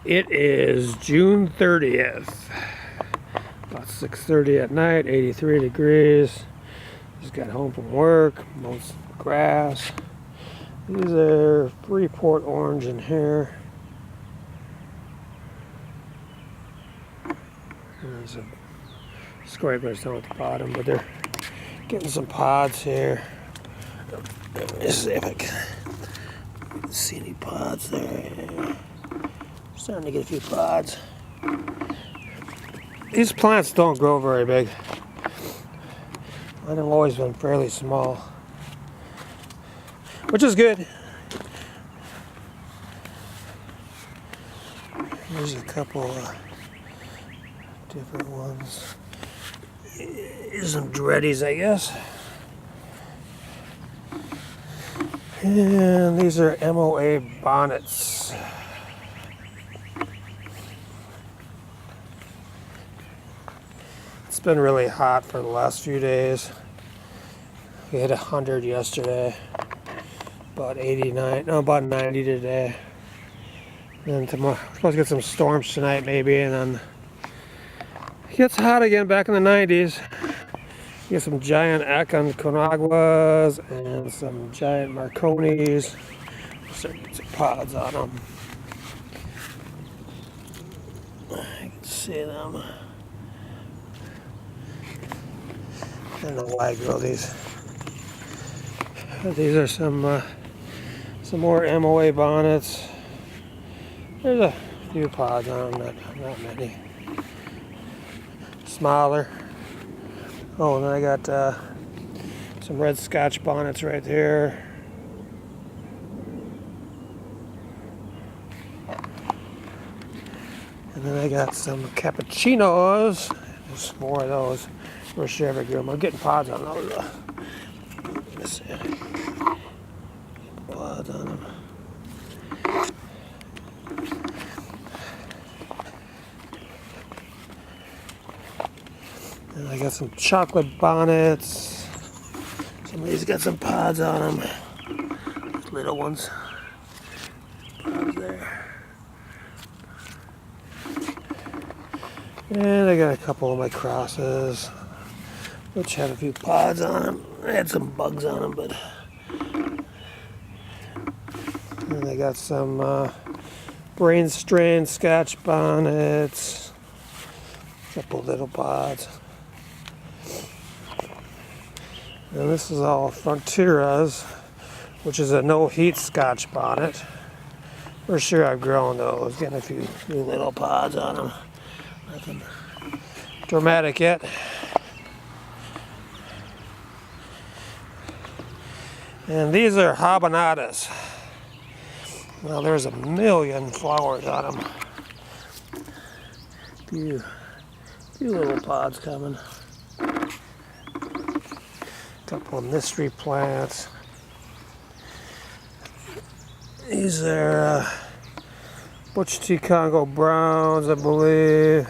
It is June 30th, about 6:30 at night, 83 degrees. Just got home from work, mowed some grass. These are Freeport orange in here. There's a scrapers down at the bottom, but they're getting some pods here. Let me see if I can see any pods there. Starting to get a few pods. These plants don't grow very big. Mine have always been fairly small, which is good. There's a couple different ones. Here's some dreadies, I guess. And these are MOA bonnets. It's been really hot for the last few days. We hit 100 yesterday, about 89, no, about 90 today. And tomorrow, we're supposed to get some storms tonight maybe, and then it gets hot again back in the 90s. Get some giant Aconaguas and some giant Marconis. Start to get some pods on them. I can see them. I don't know why I grow these. These are some more MOA bonnets. There's a few pods on them, not many. Smaller. Oh, and then I got some red Scotch bonnets right here. And then I got some cappuccinos. There's more of those. For sure, I grew them. I'm getting pods on those. Let's see. Pods on them. And I got some chocolate bonnets. Some of these got some pods on them. These little ones. Pods there. And I got a couple of my crosses, which have a few pods on them. I had some bugs on them, but. And I got some brain strain Scotch bonnets. A couple little pods. And this is all Fronteras, which is a no-heat Scotch bonnet. For sure I've grown those, getting a few little pods on them. Nothing dramatic yet. And these are Habaneras. Well, there's a million flowers on them. Few little pods coming. Couple of mystery plants. These are Butch T. Congo Browns, I believe.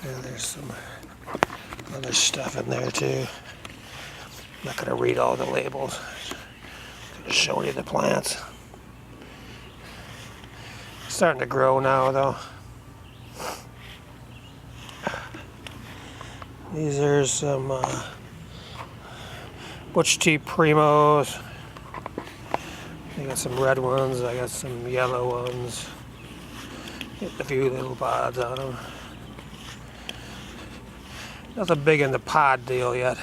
And there's some other stuff in there too. I'm not going to read all the labels. I'm going to show you the plants. Starting to grow now though. These are some Butch T. Primos. I got some red ones, I got some yellow ones. Getting a few little pods on them. Nothing big in the pod deal yet.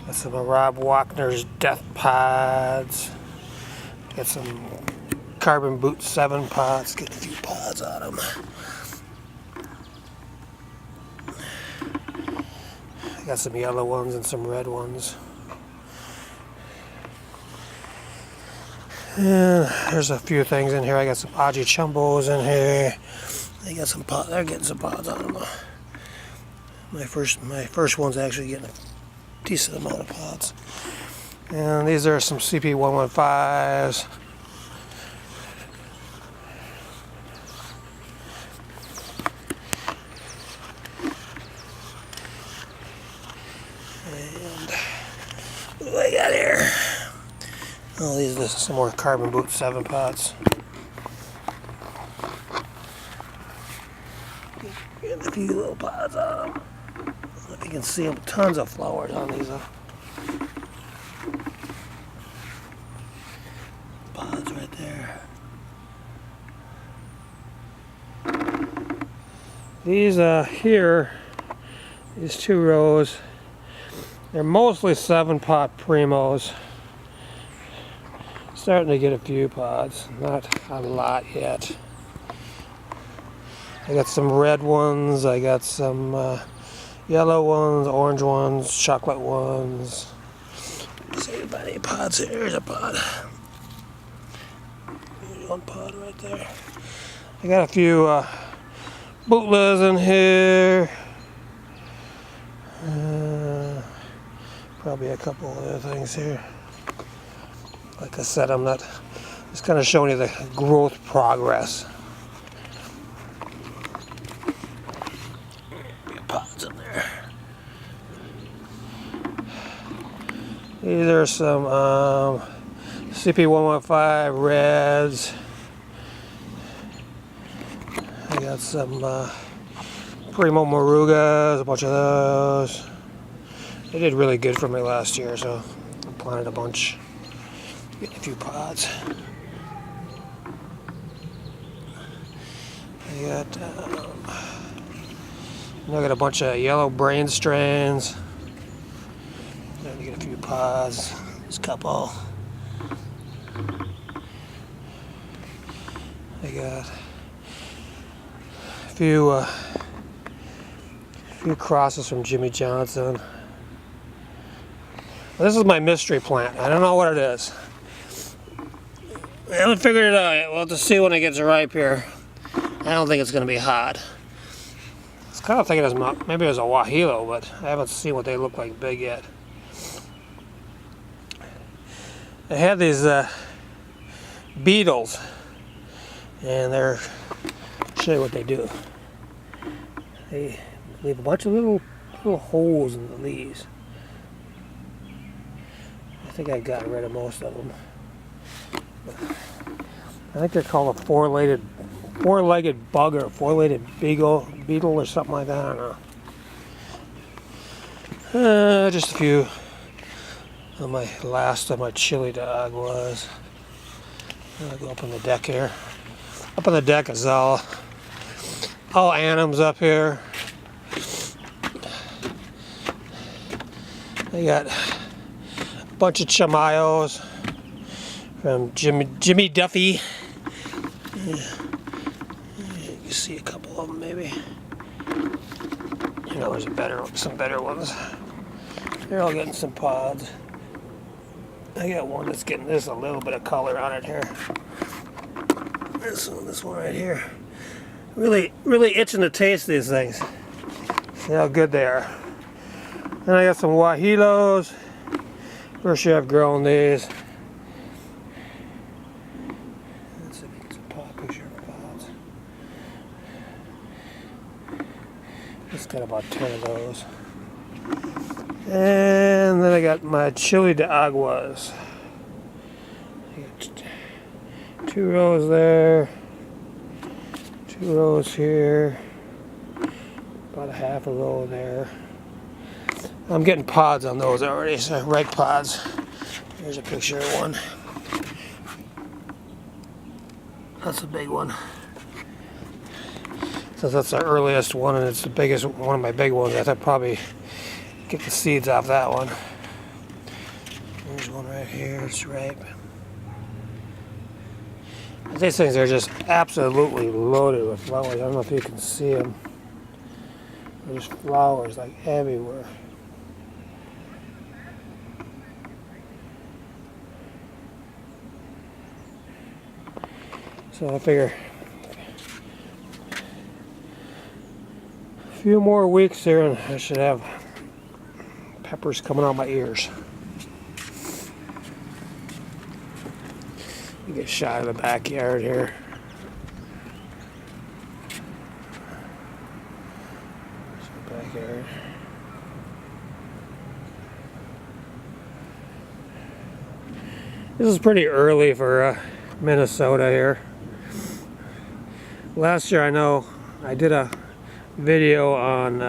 Got some of Rob Wagner's Death Pods. Got some Carbon Boot 7 pods. Get a few pods on them. Got some yellow ones and some red ones. And there's a few things in here. I got some Aji Chumbos in here. They got some pods. They're getting some pods on them. My first one's actually getting a decent amount of pods. And these are some CP115s. And what do I got here? Oh, these are some more Carbon Boot 7 pots. Getting a few little pods on them. If you can see them, tons of flowers on these pods right there. These here, these 2 rows, they're mostly 7-pot primos. Starting to get a few pods, not a lot yet. I got some red ones, I got some yellow ones, orange ones, chocolate ones. Let's see if any pods here. Here's a pod. There's one pod right there. I got a few bootlas in here. Probably a couple other things here. Like I said, I'm not just kind of showing you the growth progress. Pods in there. These are some CP115 reds. I got some Primo Morugas, a bunch of those. They did really good for me last year, so I planted a bunch. Get a few pods. I got a bunch of yellow brain strains. Gotta get a few pods. There's a couple. I got a few crosses from Jimmy Johnson. This is my mystery plant. I don't know what it is. I haven't figured it out yet. We'll have to see when it gets ripe here. I don't think it's going to be hot. I was kind of thinking maybe it was a Wahilo, but I haven't seen what they look like big yet. I had these beetles, and I'll show you what they do. They leave a bunch of little holes in the leaves. I think I got rid of most of them. I think they're called a four-legged bug or four-legged beetle or something like that. I don't know. Just a few of my last of my chili dog was. I'll go up on the deck here. Up on the deck is all anims up here. I got a bunch of chamayos from Jimmy Duffy. Yeah. You see a couple of them maybe. You know, there's some better ones. They're all getting some pods. I got one that's getting a little bit of color on it here. This one right here. Really itching to taste these things. See how good they are. Then I got some Wahilos. First year I've grown these. Let's see if it's a picture of pods. Just got about 10 of those. And then I got my chili de aguas. I got 2 rows there, 2 rows here, about a half a row there. I'm getting pods on those already, so ripe pods. Here's a picture of one. That's a big one. Since that's the earliest one and it's the biggest one of my big ones, I thought probably get the seeds off that one. There's one right here, it's ripe. But these things are just absolutely loaded with flowers. I don't know if you can see them. There's flowers like everywhere. So I figure a few more weeks there and I should have peppers coming out my ears. You get a shot of the backyard here. There's the backyard. This is pretty early for Minnesota here. Last year, I know I did a video on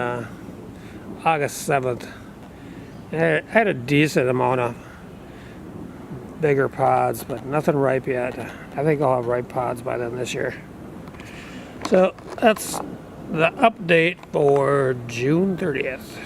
August 7th. I had a decent amount of bigger pods, but nothing ripe yet. I think I'll have ripe pods by then this year. So that's the update for June 30th.